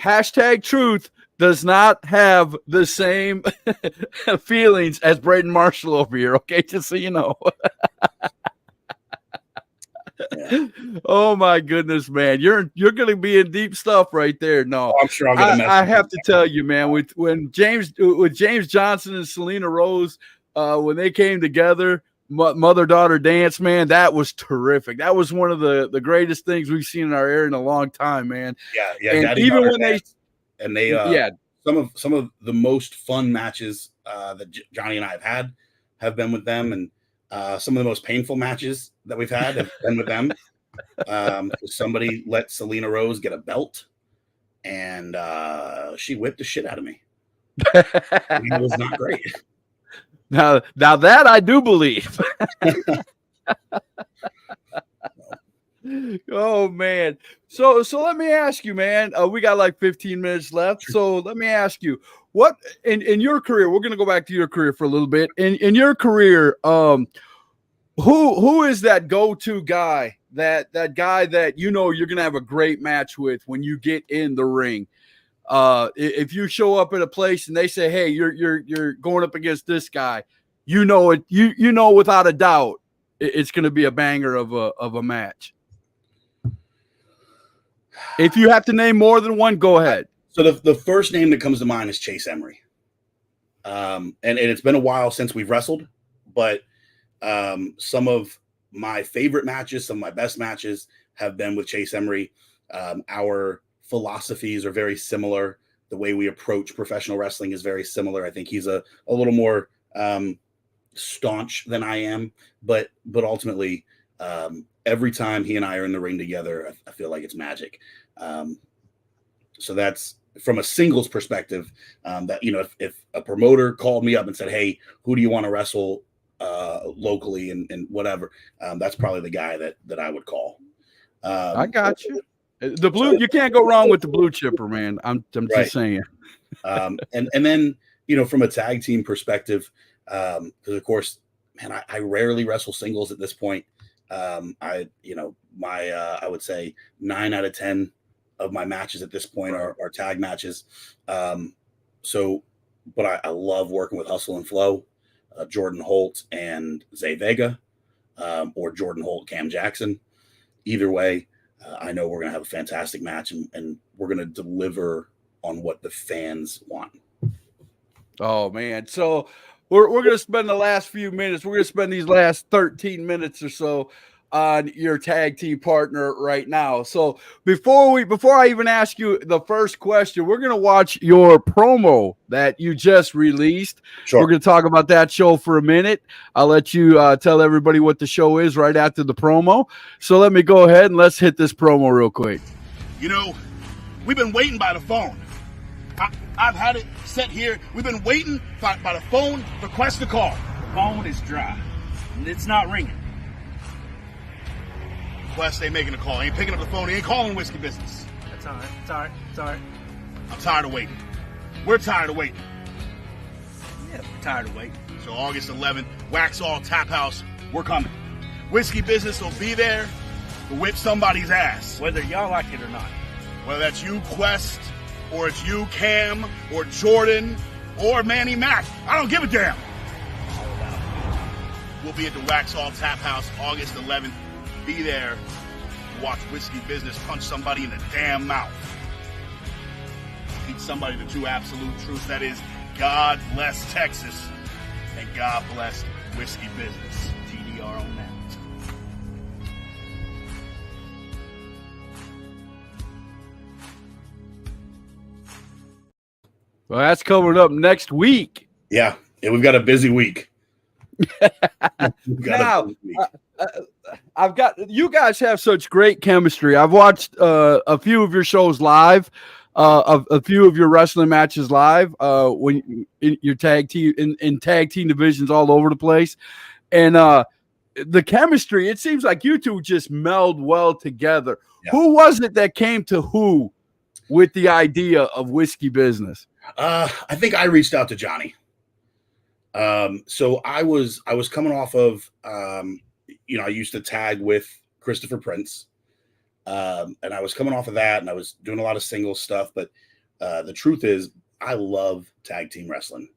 #truth does not have the same feelings as Brayden Marshall over here. Okay, just so you know. Oh my goodness, man! You're going to be in deep stuff right there. No, I'm sure I have to tell you, man. With James Johnson and Selena Rose, when they came together, mother-daughter dance, man, that was terrific. That was one of the greatest things we've seen in our area in a long time, man. Yeah. And even when some of the most fun matches that Johnny and I have been with them, and some of the most painful matches that we've had have been with them. Somebody let Selena Rose get a belt, and she whipped the shit out of me. It was not great. Now that I do believe. Oh man. So let me ask you, man. We got like 15 minutes left. So let me ask you, what in your career, we're gonna go back to your career for a little bit. In your career, who is that go-to guy, that guy that you know you're gonna have a great match with when you get in the ring? If you show up at a place and they say, hey, you're going up against this guy, you know it, you know without a doubt it's gonna be a banger of a match. If you have to name more than one, go ahead. So the first name that comes to mind is Chase Emery. And it's been a while since we've wrestled, but some of my favorite matches, some of my best matches have been with Chase Emery. Our philosophies are very similar. The way we approach professional wrestling is very similar. I think he's a little more staunch than I am, but ultimately, every time he and I are in the ring together, I feel like it's magic. So that's from a singles perspective. That, you know, if a promoter called me up and said, "Hey, who do you want to wrestle locally and whatever," that's probably the guy that I would call. I got you. The blue, you can't go wrong with the blue chipper, man. I'm Right. just saying. And then, you know, from a tag team perspective, because of course, man, I rarely wrestle singles at this point. I would say 9 out of 10 of my matches at this point are tag matches. But I love working with Hustle and Flow, Jordan Holt and Zay Vega, or Jordan Holt, Cam Jackson. Either way, I know we're going to have a fantastic match, and we're going to deliver on what the fans want. Oh man. So we're going to spend the last few minutes. We're going to spend these last 13 minutes or so on your tag team partner right now. So before I even ask you the first question, we're going to watch your promo that you just released. Sure. We're going to talk about that show for a minute. I'll let you tell everybody what the show is right after the promo. So let me go ahead and let's hit this promo real quick. You know, we've been waiting by the phone. I've had it set here. We've been waiting by the phone for Quest to call. The phone is dry. It's not ringing. Quest ain't making a call. He ain't picking up the phone. He ain't calling Whiskey Business. That's all right. It's all right. It's all right. I'm tired of waiting. We're tired of waiting. Yeah, we're tired of waiting. So August 11th, Waxhaw Tap House, we're coming. Whiskey Business will be there to whip somebody's ass. Whether y'all like it or not. Whether that's you, Quest, or it's you, Cam, or Jordan, or Manny Mac. I don't give a damn. All about it. We'll be at the Waxhaw Tap House August 11th. Be there to watch Whiskey Business punch somebody in the damn mouth. Teach somebody the two absolute truths. That is, God bless Texas and God bless Whiskey Business. TDR on that. Well, that's coming up next week. Yeah, we've got a busy week. Now, I've got, you guys have such great chemistry. I've watched a few of your shows live, a few of your wrestling matches live, when in your tag team in tag team divisions all over the place, and the chemistry. It seems like you two just meld well together. Yeah. Who was it that came to who with the idea of Whiskey Business? I think I reached out to Johnny. So I was coming off of, I used to tag with Christopher Prince, and I was coming off of that, and I was doing a lot of singles stuff. But the truth is, I love tag team wrestling.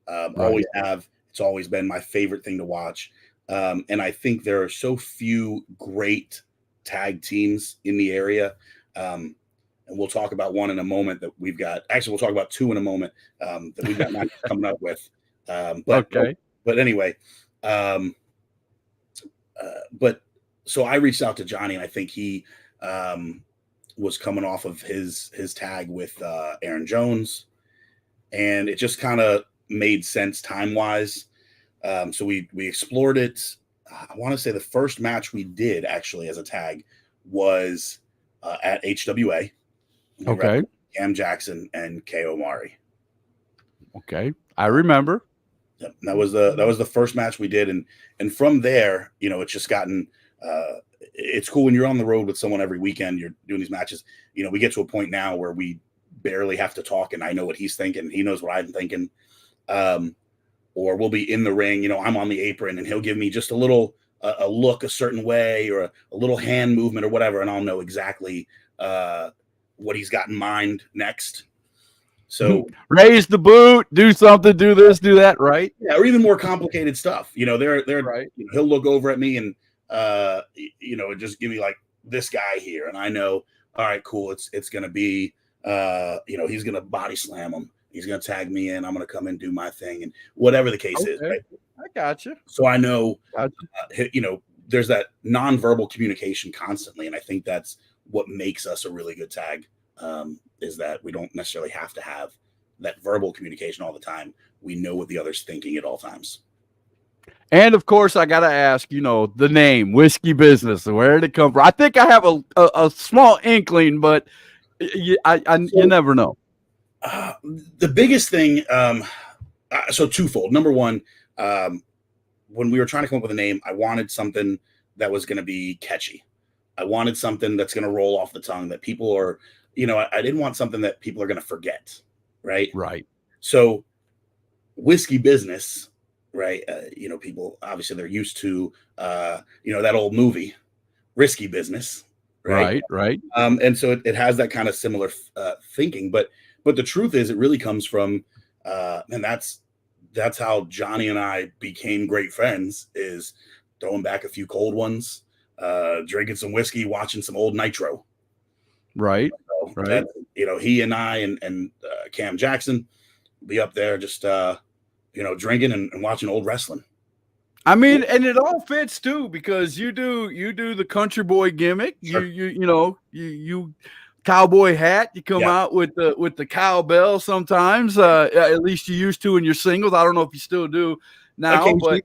Right. Always have. It's always been my favorite thing to watch. And I think there are so few great tag teams in the area. And we'll talk about one in a moment that we've got. Actually, we'll talk about two in a moment that we've got coming up with. But anyway, but so I reached out to Johnny, and I think he was coming off of his tag with Aaron Jones, and it just kind of made sense time wise. So we explored it. I want to say the first match we did actually as a tag was at HWA. Okay. Cam Jackson and KO Mari. Okay, I remember. Yep. That was the first match we did, and from there, it's just gotten. It's cool when you're on the road with someone every weekend. You're doing these matches. We get to a point now where we barely have to talk, and I know what he's thinking. He knows what I'm thinking. Or we'll be in the ring. I'm on the apron, and he'll give me just a little a look a certain way, or a little hand movement, or whatever, and I'll know exactly what he's got in mind next. So raise the boot, do something, do this, do that, right? Yeah, or even more complicated stuff. They're right. He'll look over at me and just give me like this guy here, and I know, all right, cool. It's gonna be he's gonna body slam him. He's gonna tag me in. I'm gonna come and do my thing, and whatever the case is. Right? I got you. So I know, there's that nonverbal communication constantly, and I think that's what makes us a really good tag. Is that we don't necessarily have to have that verbal communication all the time. We know what the other's thinking at all times. And of course, I got to ask, the name Whiskey Business. Where did it come from? I think I have a small inkling, but you never know. The biggest thing, so twofold. Number one, when we were trying to come up with a name, I wanted something that was going to be catchy. I wanted something that's going to roll off the tongue, that people are, I didn't want something that people are going to forget. Right. Right. So Whiskey Business, right. People obviously they're used to, that old movie, Risky Business. Right. Right. And so it has that kind of similar thinking, but the truth is it really comes from, and that's how Johnny and I became great friends, is throwing back a few cold ones, drinking some whiskey, watching some old Nitro. Right. So right. He and I and Cam Jackson be up there just, drinking and watching old wrestling. I mean, and it all fits too, because you do the country boy gimmick. Sure. You cowboy hat. You come out with the cowbell sometimes. At least you used to in your singles. I don't know if you still do now, but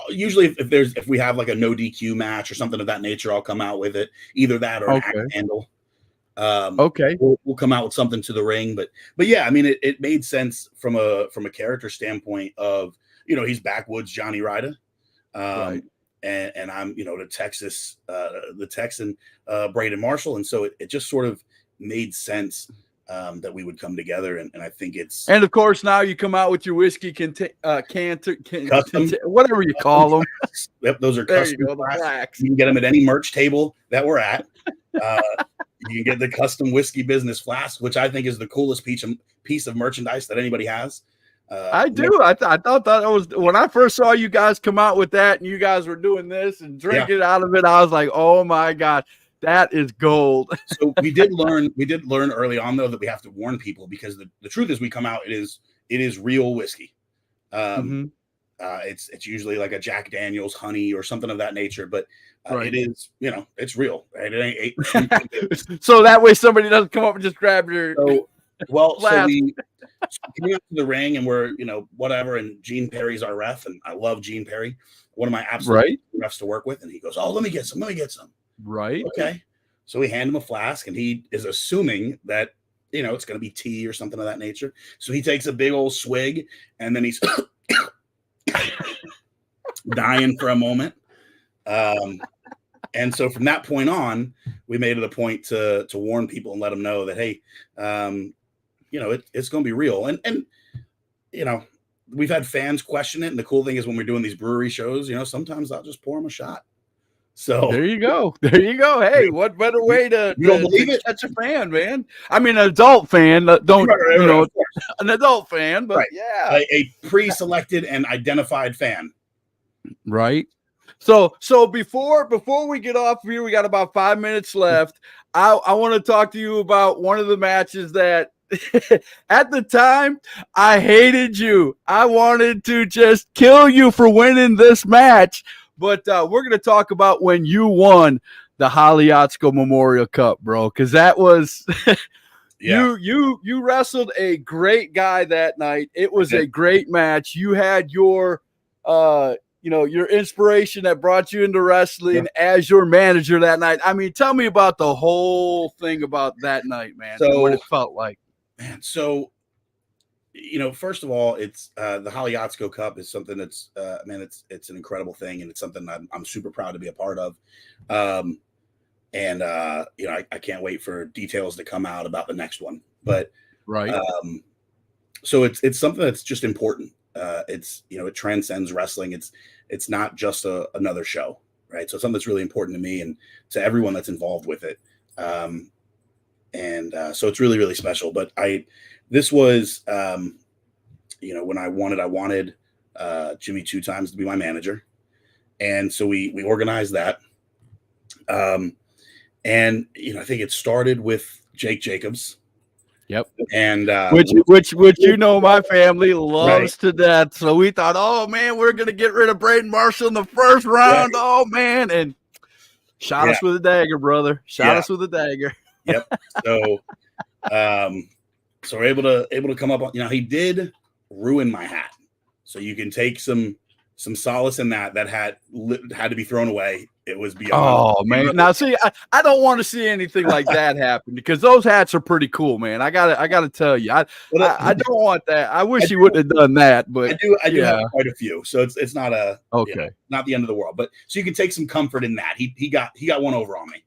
usually if we have like a no DQ match or something of that nature, I'll come out with it. Either that or an axe handle. We'll come out with something to the ring, but yeah, I mean, it made sense from a character standpoint of, he's backwoods Johnny Ryder. Right. And I'm, the Texan, Brayden Marshall. And so it just sort of made sense that we would come together. And I think and of course, now you come out with your whiskey whatever you call them. Yep. Those are custom. You can get them at any merch table that we're at. You can get the custom Whiskey Business flask, which I think is the coolest piece of merchandise that anybody has. I do. I thought that was when I first saw you guys come out with that, and you guys were doing this and drinking out of it. I was like, oh my God, that is gold. So we did learn early on though that we have to warn people, because the truth is we come out, it is real whiskey. It's usually like a Jack Daniel's honey or something of that nature, but it is, it's real, right? It ain't so that way somebody doesn't come up and just grab your so we came out to the ring, and we're, whatever, and Gene Perry's our ref, and I love Gene Perry, one of my absolute refs to work with, and he goes, oh, let me get some. Right. Okay. So we hand him a flask, and he is assuming that, it's going to be tea or something of that nature. So he takes a big old swig, and then he's dying for a moment. And so from that point on, we made it a point to warn people and let them know that, hey, it's going to be real. And we've had fans question it. And the cool thing is when we're doing these brewery shows, sometimes I'll just pour them a shot. So there you go. Hey, what better way to catch a fan, man? I mean, an adult fan, an adult fan, but yeah, a pre-selected and identified fan. Right. So before we get off here, we got about 5 minutes left. I want to talk to you about one of the matches that at the time I hated you. I wanted to just kill you for winning this match. But we're going to talk about when you won the Haliotsko Memorial Cup, bro, because that was Yeah. You wrestled a great guy that night. It was a great match. You had your your inspiration that brought you into wrestling as your manager that night. I mean, tell me about the whole thing about that night, man. So, what it felt like. Man, so first of all, it's the Haliatsko Cup is something that's it's an incredible thing, and it's something I'm super proud to be a part of. I can't wait for details to come out about the next one. But so it's something that's just important. It transcends wrestling. It's not just another show, right? So it's something that's really important to me and to everyone that's involved with it. So it's really, really special. But this was, when I wanted Jimmy Two Times to be my manager. And so we organized that. I think it started with Jake Jacobs. Yep. And which my family loves to death. So we thought, oh man, we're gonna get rid of Brayden Marshall in the first round. Right. Oh man, and shot us with a dagger, brother. Shot us with a dagger. Yep. So so we're able to come up on, he did ruin my hat. So you can take some solace in that hat had to be thrown away. It was beyond. Oh man! Now see, I don't want to see anything like that happen because those hats are pretty cool, man. I gotta tell you, I don't want that. I wish he wouldn't have done that, but I do have quite a few, so it's not not the end of the world. But so you can take some comfort in that. He got one over on me.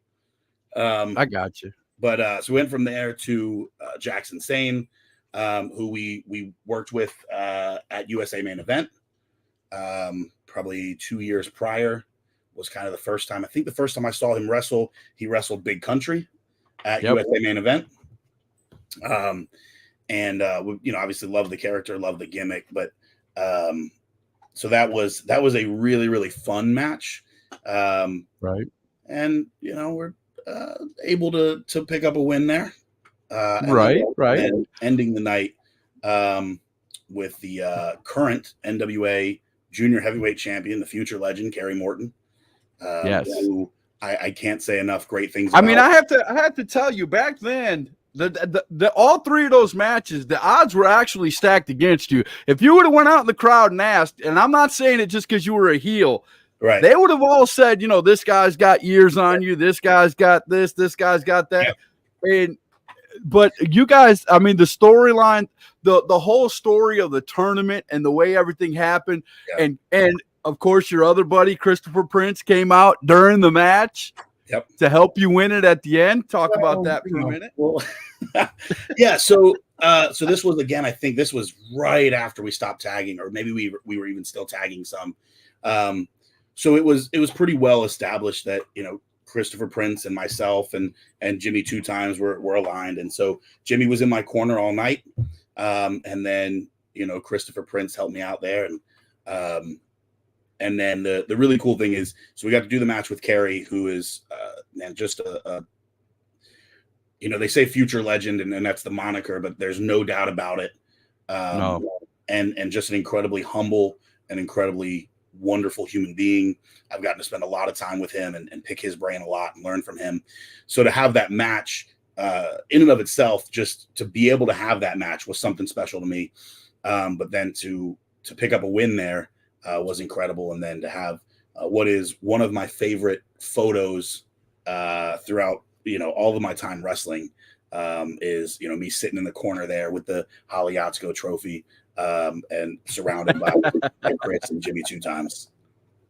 I got you. But so we went from there to Jackson Sane, who we worked with at USA Main Event, probably 2 years prior. Was kind of the first time. I think the first time I saw him wrestle, he wrestled Big Country at USA Main Event. Obviously love the character, love the gimmick, but so that was a really, really fun match. Right. And we're able to pick up a win there. Right. And ending the night with the current NWA Junior Heavyweight Champion, the future legend, Kerry Morton. Who I can't say enough great things about. I mean, I have to tell you, back then, the all three of those matches, the odds were actually stacked against you. If you would have went out in the crowd and asked, and I'm not saying it just because you were a heel, right? They would have all said, this guy's got years on you, this guy's got this guy's got that. But you guys, I mean, the storyline, the whole story of the tournament and the way everything happened, and of course, your other buddy, Christopher Prince, came out during the match to help you win it at the end. Talk about that for a minute. Well, So this was, again, I think this was right after we stopped tagging, or maybe we were even still tagging some. So it was pretty well established that, Christopher Prince and myself and Jimmy Two Times were aligned. And so Jimmy was in my corner all night. And then, Christopher Prince helped me out there. And then the really cool thing is, so we got to do the match with Kerry, who is, just they say future legend, and that's the moniker, but there's no doubt about it. No. And just an incredibly humble and incredibly wonderful human being. I've gotten to spend a lot of time with him and pick his brain a lot and learn from him. So to have that match in and of itself, just to be able to have that match was something special to me. But then to pick up a win there, was incredible. And then to have what is one of my favorite photos throughout, all of my time wrestling is, me sitting in the corner there with the Haliatsko trophy and surrounded by Chris and Jimmy Two Times.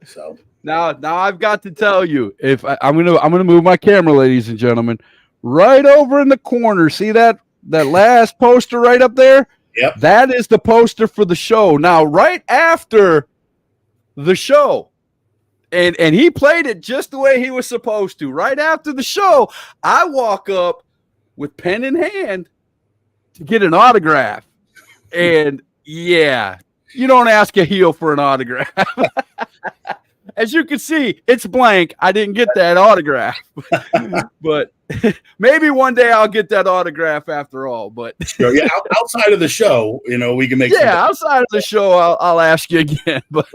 So now I've got to tell you, if I'm gonna move my camera, ladies and gentlemen, right over in the corner. See that last poster right up there? Yep. That is the poster for the show. Now, right after the show, and he played it just the way he was supposed to. Right after the show, I walk up with pen in hand to get an autograph. And yeah, you don't ask a heel for an autograph. As you can see, it's blank. I didn't get that autograph. But maybe one day I'll get that autograph after all. But sure, yeah, outside of the show, we can make. Yeah, outside of the show, I'll ask you again. But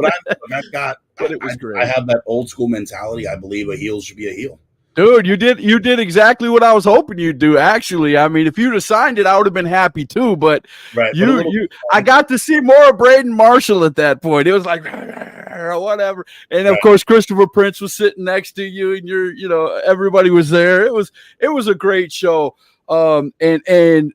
I've got. But it was great. I have that old school mentality. I believe a heel should be a heel. Dude, you did exactly what I was hoping you'd do. Actually, I mean, if you'd have signed it, I would have been happy too. But Right, I got to see more of Brayden Marshall at that point. It was like whatever. And of course, Christopher Prince was sitting next to you, and everybody was there. It was a great show. And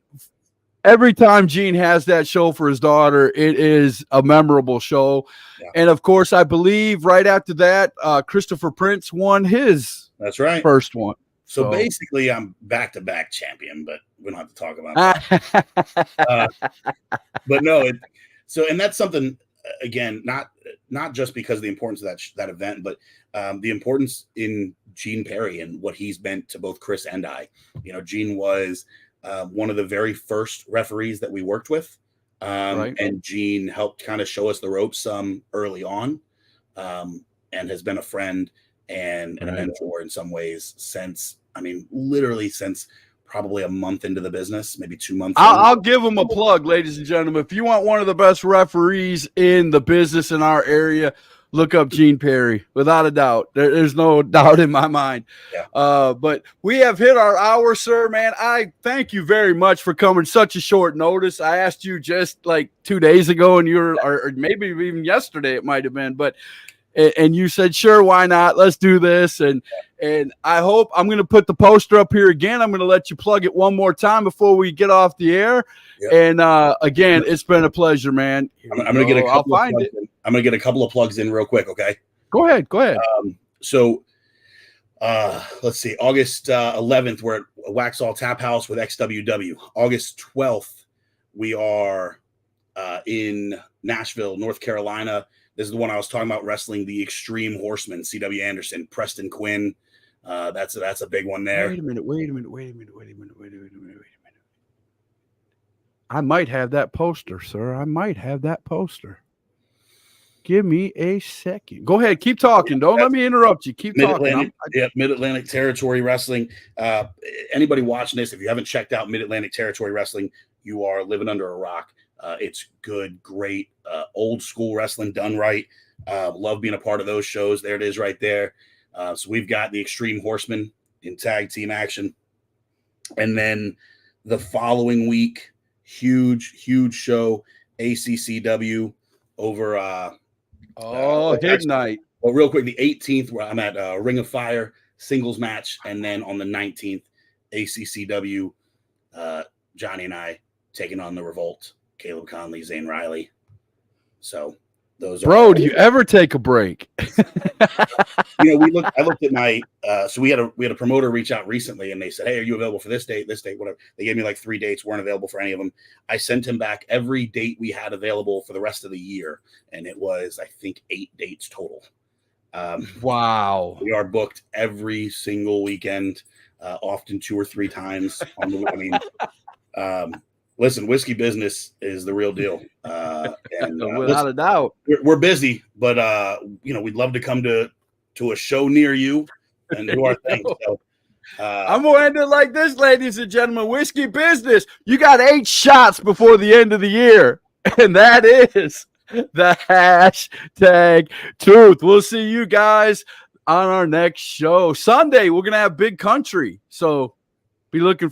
every time Gene has that show for his daughter, it is a memorable show. Yeah. And of course, I believe right after that, Christopher Prince won his. That's right. First one. So basically, I'm back-to-back champion, but we don't have to talk about that. But no, and that's something, again, not just because of the importance of that event, but the importance in Gene Perry and what he's meant to both Chris and I. Gene was one of the very first referees that we worked with, and Gene helped kind of show us the ropes early on, and has been a friend and a mentor in some ways since probably a month into the business, maybe 2 months. I'll give him a plug, ladies and gentlemen. If you want one of the best referees in the business in our area, look up Gene Perry, without a doubt. There's no doubt in my mind. Yeah. But we have hit our hour, sir, man. I thank you very much for coming such a short notice. I asked you just like 2 days ago, and or maybe even yesterday it might have been, and you said, sure, why not? Let's do this. And I hope I'm going to put the poster up here again. I'm going to let you plug it one more time before we get off the air. Yep. And again, it's been a pleasure, man. I'm going to get a couple. I'm going to get a couple of plugs in real quick. Okay. Go ahead. Let's see. August 11th, we're at Waxhaw Tap House with XWW. August 12th, we are in Nashville, North Carolina. This is the one I was talking about, wrestling the Extreme Horsemen, C.W. Anderson, Preston Quinn. That's a big one there. Wait a minute. I might have that poster, sir. I might have that poster. Give me a second. Go ahead. Keep talking. Don't let me interrupt you. Keep talking. Mid-Atlantic Territory Wrestling. Anybody watching this, if you haven't checked out Mid-Atlantic Territory Wrestling, you are living under a rock. It's good, great, old school wrestling done right. Love being a part of those shows. There it is right there. So we've got the Extreme Horsemen in tag team action. And then the following week, huge show, ACCW over. Hit night. Well, real quick, the 18th, where I'm at Ring of Fire singles match. And then on the 19th, ACCW, Johnny and I taking on the Revolt. Caleb Conley, Zane Riley. So those are. Bro, do you ever take a break? I looked at my. So we had a promoter reach out recently, and they said, "Hey, are you available for this date, whatever?" They gave me like 3 dates, weren't available for any of them. I sent him back every date we had available for the rest of the year, and it was, I think, 8 dates total. Wow. We are booked every single weekend, often 2 or 3 times. Listen, whiskey business is the real deal. Without a doubt. We're busy, but we'd love to come to a show near you and do our thing. So, I'm going to end it like this, ladies and gentlemen. Whiskey business. You got 8 shots before the end of the year. And that is the hashtag truth. We'll see you guys on our next show. Sunday, we're going to have Big Country. So be looking